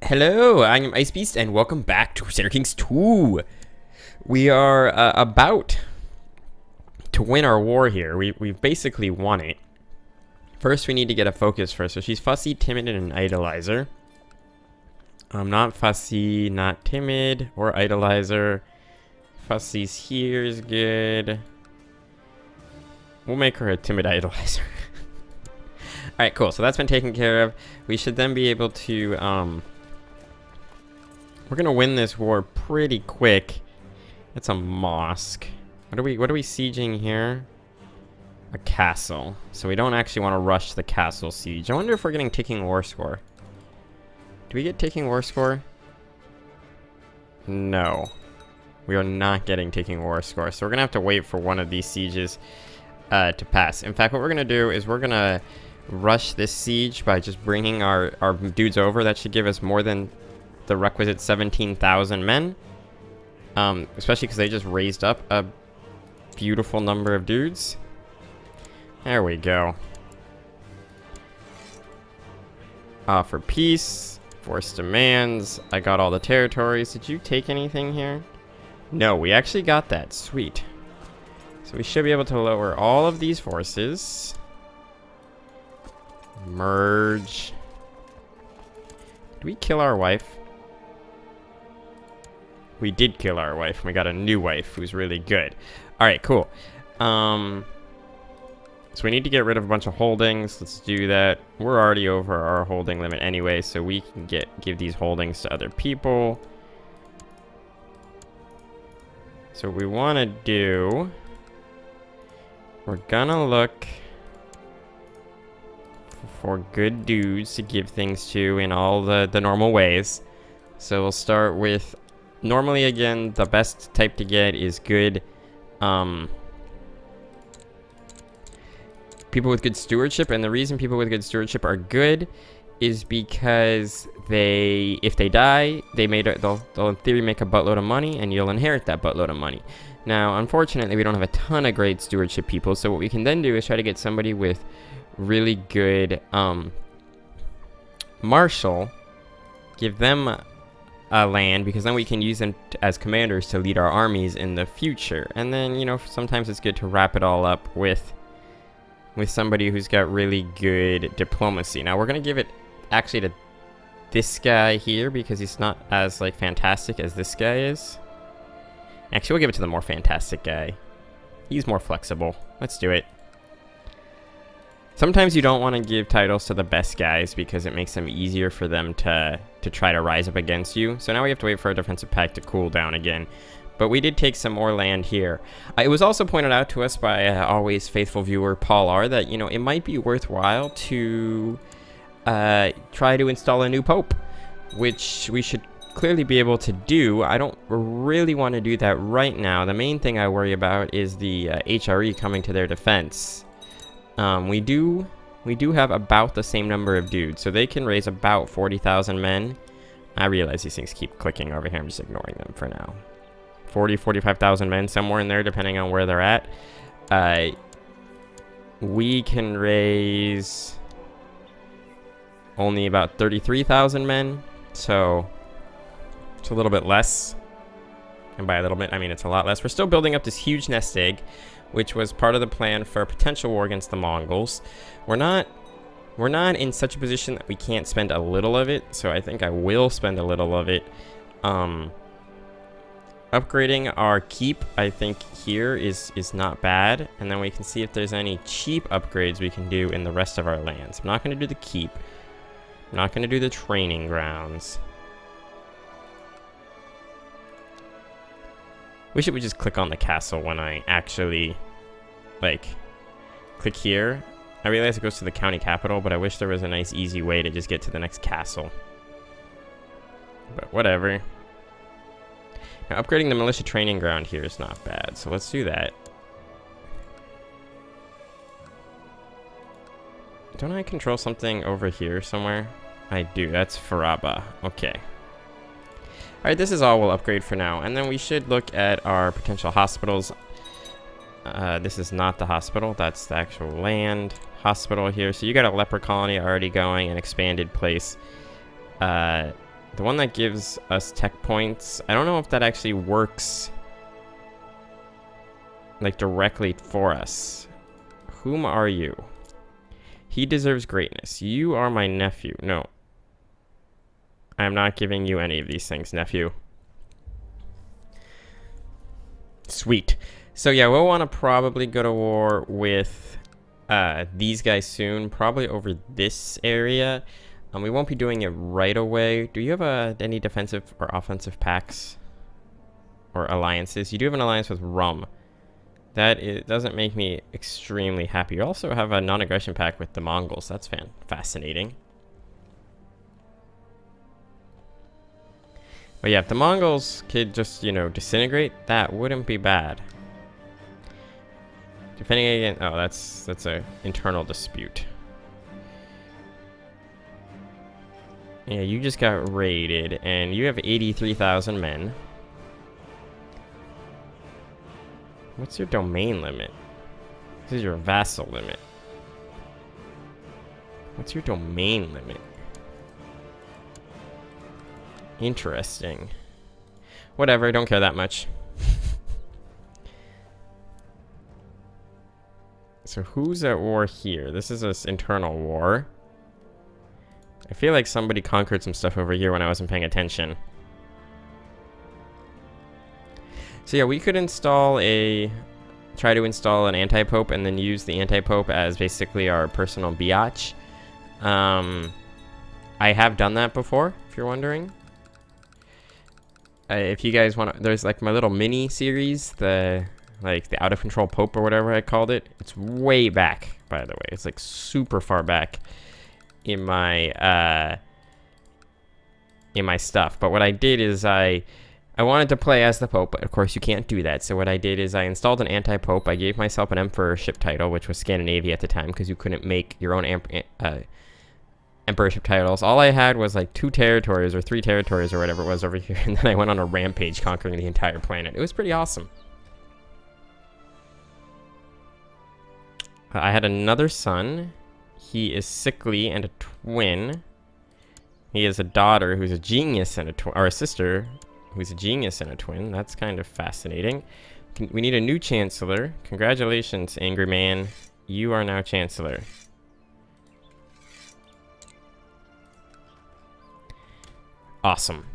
Hello, I'm IceBeast, and welcome back to Crusader Kings 2. We are about to win our war here. We've basically won it. First, we need to get a focus first. So she's fussy, timid, and an idolizer. Not fussy, not timid, or idolizer. Fussy's here is good. We'll make her a timid idolizer. Alright, cool. So that's been taken care of. We should then be able to, we're gonna win this war pretty quick. It's a mosque. What are we sieging here? A castle. So we don't actually want to rush the castle siege. I wonder if we're getting ticking war score. Do we get ticking war score? No. We are not getting ticking war score. So we're gonna have to wait for one of these sieges to pass. In fact, what we're gonna do is we're gonna rush this siege by just bringing our dudes over. That should give us more than the requisite 17,000 men. Especially because they just raised up a beautiful number of dudes. There we go. Offer peace. Force demands. I got all the territories. Did you take anything here? No, we actually got that. Sweet. So we should be able to lower all of these forces. Merge. Did we kill our wife? We did kill our wife. We got a new wife who's really good. Alright, cool. So we need to get rid of a bunch of holdings. Let's do that. We're already over our holding limit anyway, so we can give these holdings to other people. So we want to do... We're gonna look for good dudes to give things to in all the normal ways. So we'll start with... Normally, again, the best type to get is good... people with good stewardship, and the reason people with good stewardship are good is because if they die, they'll in theory make a buttload of money, and you'll inherit that buttload of money. Now, unfortunately, we don't have a ton of great stewardship people, so what we can then do is try to get somebody with really good marshal, give them a land, because then we can use them as commanders to lead our armies in the future. And then, you know, sometimes it's good to wrap it all up with somebody who's got really good diplomacy. Now, we're going to give it actually to this guy here because he's not as, like, fantastic as this guy is. Actually, we'll give it to the more fantastic guy. He's more flexible. Let's do it. Sometimes you don't want to give titles to the best guys because it makes them easier for them to try to rise up against you. So now we have to wait for our defensive pact to cool down again. But we did take some more land here. It was also pointed out to us by always faithful viewer Paul R that, you know, it might be worthwhile to try to install a new pope, which we should clearly be able to do. I don't really want to do that right now. The main thing I worry about is the HRE coming to their defense. We do have about the same number of dudes, so they can raise about 40,000 men. I realize these things keep clicking over here. I'm just ignoring them for now. 45,000 men, somewhere in there, depending on where they're at. We can raise only about 33,000 men, so it's a little bit less. And by a little bit, I mean it's a lot less. We're still building up this huge nest egg, which was part of the plan for a potential war against the Mongols. We're not in such a position that we can't spend a little of it, so I think I will spend a little of it. Upgrading our keep, I think here is not bad, and then we can see if there's any cheap upgrades we can do in the rest of our lands. I'm not going to do the keep. I'm not going to do the training grounds. Wish it would just click on the castle when I actually, like, click here. I realize it goes to the county capital, but I wish there was a nice easy way to just get to the next castle. But whatever. Now, upgrading the militia training ground here is not bad, so let's do that. Don't I control something over here somewhere? I do. That's Faraba. Okay. Alright, this is all we'll upgrade for now, and then we should look at our potential hospitals. This is not the hospital, that's the actual land hospital here. So you got a leper colony already going, an expanded place. The one that gives us tech points, I don't know if that actually works like directly for us. Whom are you? He deserves greatness. You are my nephew. No. I am not giving you any of these things, nephew. Sweet. So yeah, we'll want to probably go to war with these guys soon, probably over this area. We won't be doing it right away. Do you have any defensive or offensive pacts or alliances? You do have an alliance with Rum. That doesn't make me extremely happy. You also have a non-aggression pact with the Mongols. That's fascinating. But yeah, if the Mongols could just, you know, disintegrate, that wouldn't be bad. Defending against... Oh, that's a internal dispute. Yeah, you just got raided, and you have 83,000 men. What's your domain limit? This is your vassal limit. What's your domain limit? Interesting. Whatever, don't care that much. So who's at war here? This is an internal war. I feel like somebody conquered some stuff over here when I wasn't paying attention. So yeah, we could try to install an anti-pope and then use the anti-pope as basically our personal biatch. I have done that before, if you're wondering. If you guys want to, there's like my little mini series, the out of control pope or whatever I called it. It's way back, by the way. It's like super far back in my stuff. But what I did is I wanted to play as the pope, but of course you can't do that. So what I did is I installed an anti-pope. I gave myself an emperorship title, which was Scandinavia at the time, because you couldn't make your own emperorship titles. All I had was like 2 territories or 3 territories or whatever it was over here, and then I went on a rampage conquering the entire planet. It was pretty awesome. I had another son. He is sickly and a twin. He has a daughter who's a genius and a twin, or a sister who's a genius and a twin. That's kind of fascinating. We need a new chancellor. Congratulations, angry man. You are now chancellor. Awesome.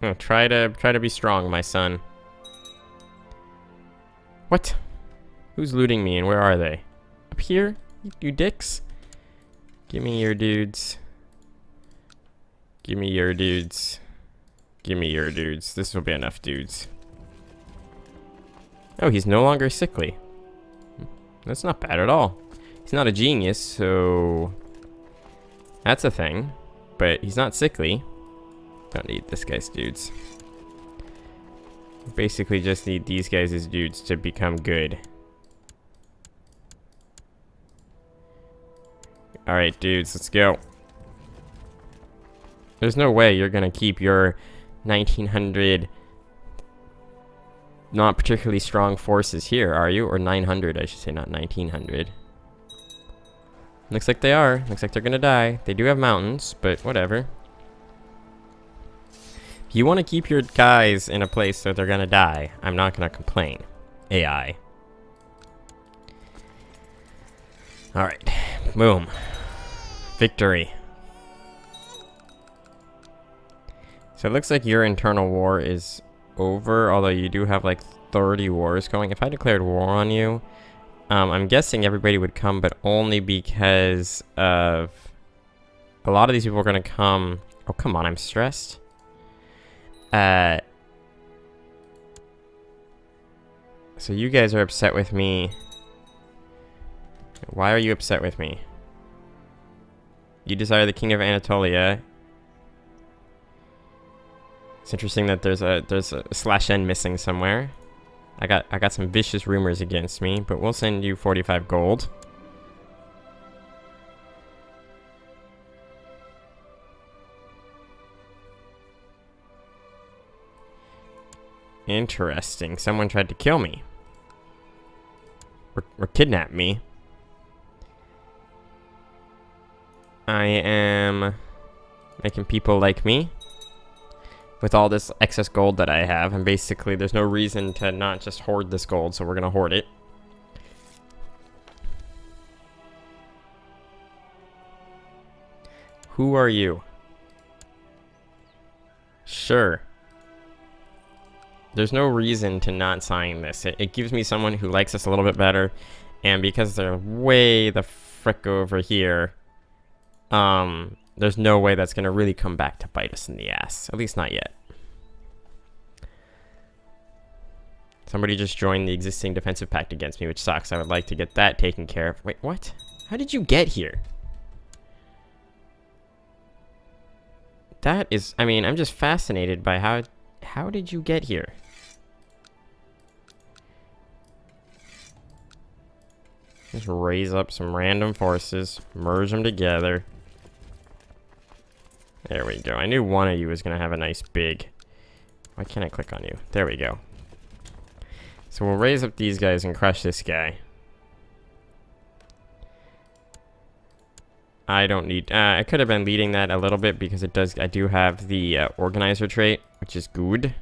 Oh, try to be strong, my son. What? Who's looting me and where are they? Up here? You dicks? Give me your dudes. Give me your dudes. Give me your dudes. This will be enough dudes. Oh, he's no longer sickly. That's not bad at all. He's not a genius, so that's a thing. But he's not sickly. Don't need this guy's dudes. Basically just need these guys as dudes to become good. Alright, dudes, let's go. There's no way you're gonna keep your 1900 not particularly strong forces here, are you? Or 900, I should say, not 1900. Looks like they are. Looks like they're gonna die. They do have mountains, but whatever. If you want to keep your guys in a place so they're gonna die, I'm not gonna complain. AI. Alright. Boom. Victory. So it looks like your internal war is over, although you do have like 30 wars going. If I declared war on you, I'm guessing everybody would come, but only because of a lot of these people are gonna come. Oh, come on, I'm stressed. So you guys are upset with me. Why are you upset with me? You desire the king of Anatolia. It's interesting that there's a /n missing somewhere. I got some vicious rumors against me, but we'll send you 45 gold. Interesting. Someone tried to kill me. Or kidnap me. I am making people like me with all this excess gold that I have, and basically there's no reason to not just hoard this gold, so we're gonna hoard it. Who are you? Sure. There's no reason to not sign this. It gives me someone who likes us a little bit better, and because they're way the frick over here, there's no way that's gonna really come back to bite us in the ass. At least not yet. Somebody just joined the existing defensive pact against me, which sucks. I would like to get that taken care of. Wait, what? How did you get here? That is, I mean, I'm just fascinated by how did you get here? Just raise up some random forces, merge them together. There we go. I knew one of you was gonna have a nice big... Why can't I click on you? There we go. So we'll raise up these guys and crush this guy. I don't need... I could have been leading that a little bit because it does... I do have the organizer trait, which is good.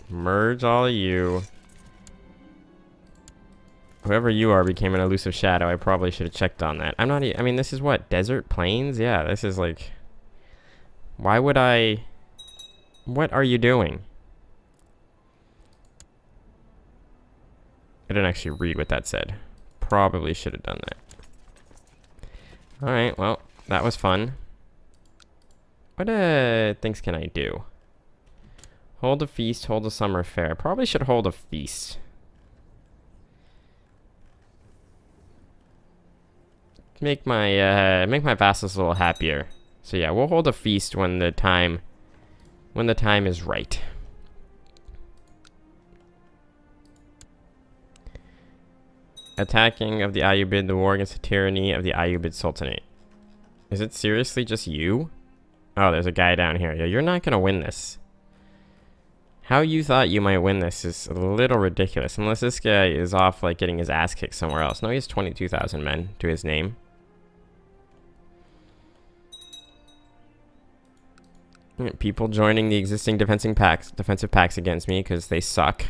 Merge all of you. Whoever you are became an elusive shadow. I probably should have checked on that. I'm not... I mean, this is what? Desert plains? Yeah, this is like... Why would I... What are you doing? I didn't actually read what that said. Probably should have done that. Alright, well, that was fun. What things can I do? Hold a feast, hold a summer fair. Probably should hold a feast. Make my vassals a little happier. So yeah, we'll hold a feast when the time is right. Attacking of the Ayyubid, the war against the tyranny of the Ayyubid Sultanate. Is it seriously just you? Oh, there's a guy down here. Yeah, you're not gonna win this. How you thought you might win this is a little ridiculous. Unless this guy is off, like, getting his ass kicked somewhere else. No, he has 22,000 men to his name. People joining the existing defensive pacts against me because they suck.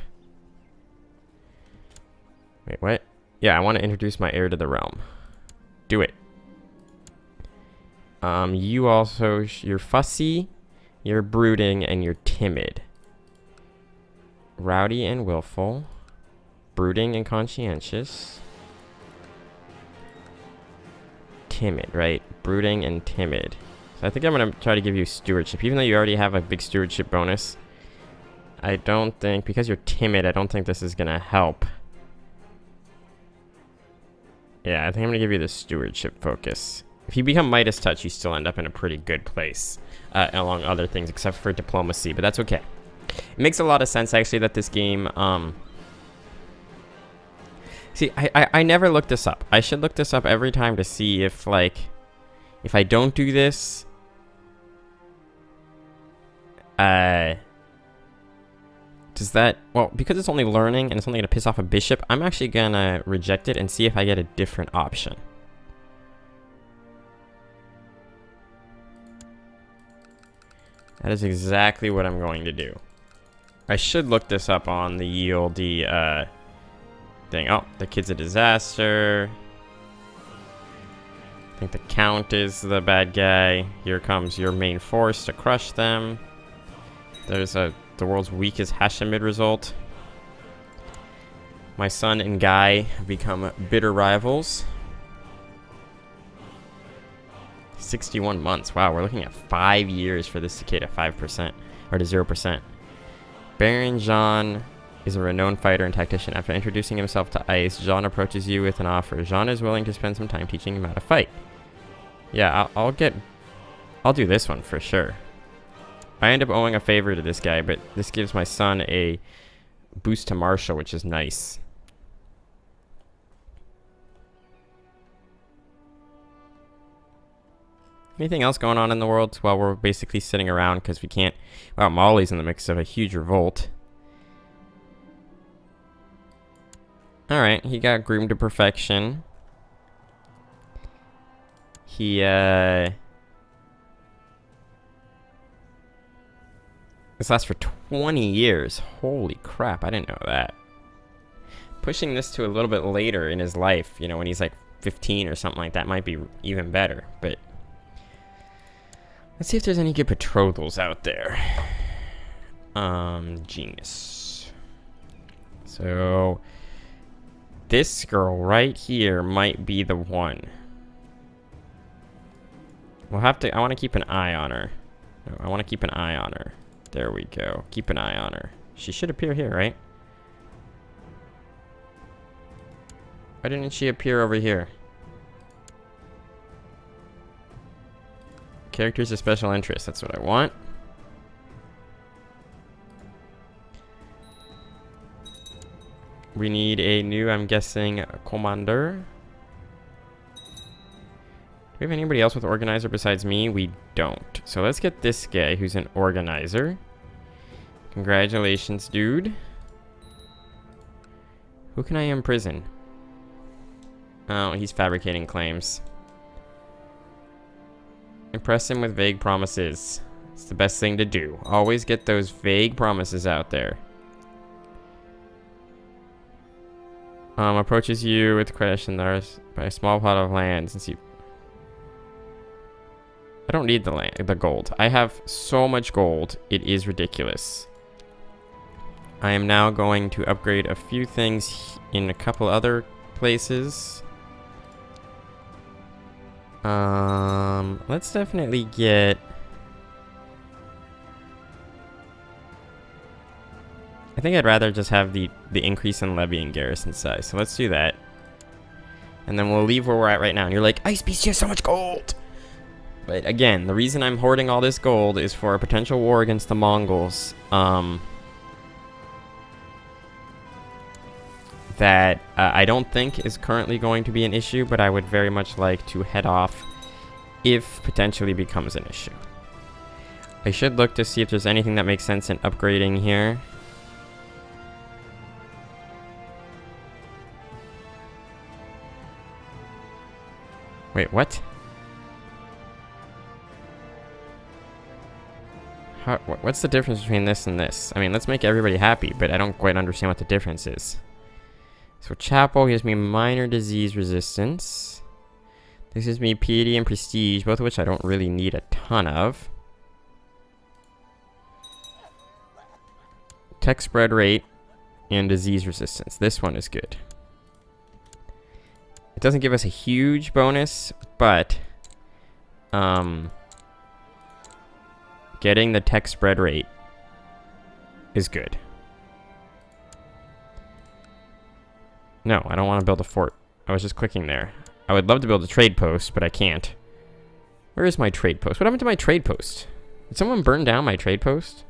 Wait, what? Yeah, I want to introduce my heir to the realm. Do it. You also... You're fussy, you're brooding, and you're timid. Rowdy and willful. Brooding and conscientious. Timid, right? Brooding and timid. So I think I'm going to try to give you stewardship. Even though you already have a big stewardship bonus. I don't think... Because you're timid, I don't think this is going to help. Yeah, I think I'm going to give you the stewardship focus. If you become Midas Touch, you still end up in a pretty good place. Along other things, except for diplomacy. But that's okay. It makes a lot of sense, actually, that this game... See, I never looked this up. I should look this up every time to see if, like... If I don't do this... Does that... Well, because it's only learning and it's only going to piss off a bishop, I'm actually going to reject it and see if I get a different option. That is exactly what I'm going to do. I should look this up on the yieldy thing. Oh, the kid's a disaster. I think the count is the bad guy. Here comes your main force to crush them. There's the world's weakest Hashemid result. My son and Guy have become bitter rivals. 61 months. Wow, we're looking at 5 years for this decay to 5%. Or to 0%. Baron Jean is a renowned fighter and tactician. After introducing himself to Ice, Jean approaches you with an offer. Jean is willing to spend some time teaching him how to fight. Yeah, I'll do this one for sure. I end up owing a favor to this guy, but this gives my son a boost to martial, which is nice. Anything else going on in the world while we're basically sitting around because we can't... Well, Mali's in the mix of a huge revolt. Alright, he got groomed to perfection. He, this lasts for 20 years. Holy crap, I didn't know that. Pushing this to a little bit later in his life, you know, when he's like 15 or something like that, might be even better. But let's see if there's any good betrothals out there. Genius. So this girl right here might be the one. We'll have to, I want to keep an eye on her. No, I want to keep an eye on her. There we go. Keep an eye on her. She should appear here, right? Why didn't she appear over here? Characters of special interest. That's what I want. We need a new, I'm guessing, commander. Do we have anybody else with organizer besides me? We don't. So let's get this guy who's an organizer. Congratulations, dude. Who can I imprison? Oh, he's fabricating claims. Impress him with vague promises. It's the best thing to do. Always get those vague promises out there. Approaches you with question by a small plot of land since you... I don't need the gold. I have so much gold. It is ridiculous. I am now going to upgrade a few things in a couple other places. Let's definitely get... I think I'd rather just have the increase in levy and garrison size. So let's do that. And then we'll leave where we're at right now. And you're like, IceBeast, you have so much gold! But again, the reason I'm hoarding all this gold is for a potential war against the Mongols. That I don't think is currently going to be an issue, but I would very much like to head off if potentially becomes an issue. I should look to see if there's anything that makes sense in upgrading here. Wait, what? What's the difference between this and this? I mean, let's make everybody happy, but I don't quite understand what the difference is. So Chapel gives me minor disease resistance. This gives me piety and prestige, both of which I don't really need a ton of. Tech spread rate and disease resistance. This one is good. It doesn't give us a huge bonus, but getting the tech spread rate is good. No, I don't want to build a fort. I was just clicking there. I would love to build a trade post, but I can't. Where is my trade post? What happened to my trade post? Did someone burn down my trade post?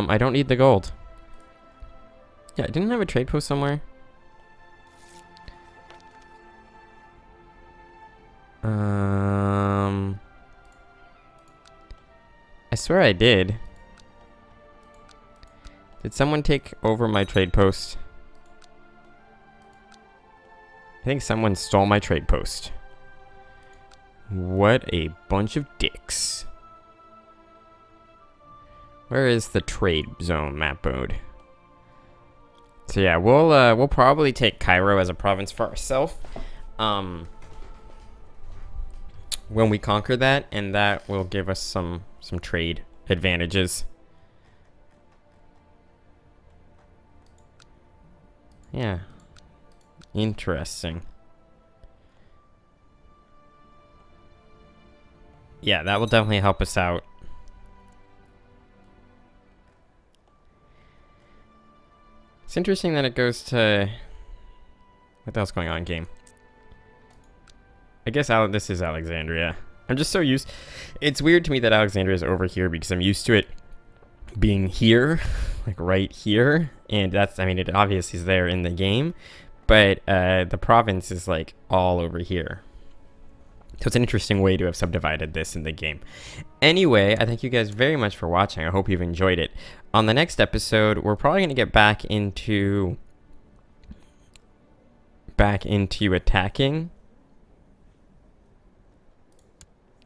I don't need the gold. Yeah, I didn't have a trade post somewhere. I swear I did. Did someone take over my trade post? I think someone stole my trade post. What a bunch of dicks. Where is the trade zone map mode? So yeah, we'll probably take Cairo as a province for ourselves. When we conquer that, and that will give us some trade advantages. Yeah. Interesting. Yeah, that will definitely help us out. It's interesting that it goes to... What the hell's going on, game? I guess this is Alexandria. I'm just so used... It's weird to me that Alexandria is over here because I'm used to it being here, like right here. And that's, I mean, it obviously is there in the game. But the province is like all over here. So it's an interesting way to have subdivided this in the game. Anyway, I thank you guys very much for watching. I hope you've enjoyed it. On the next episode, we're probably going to get back into attacking.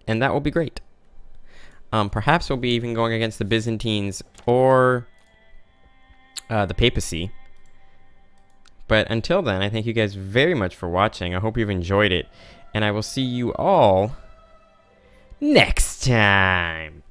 And that will be great. Perhaps we'll be even going against the Byzantines or the papacy. But until then, I thank you guys very much for watching. I hope you've enjoyed it. And I will see you all next time.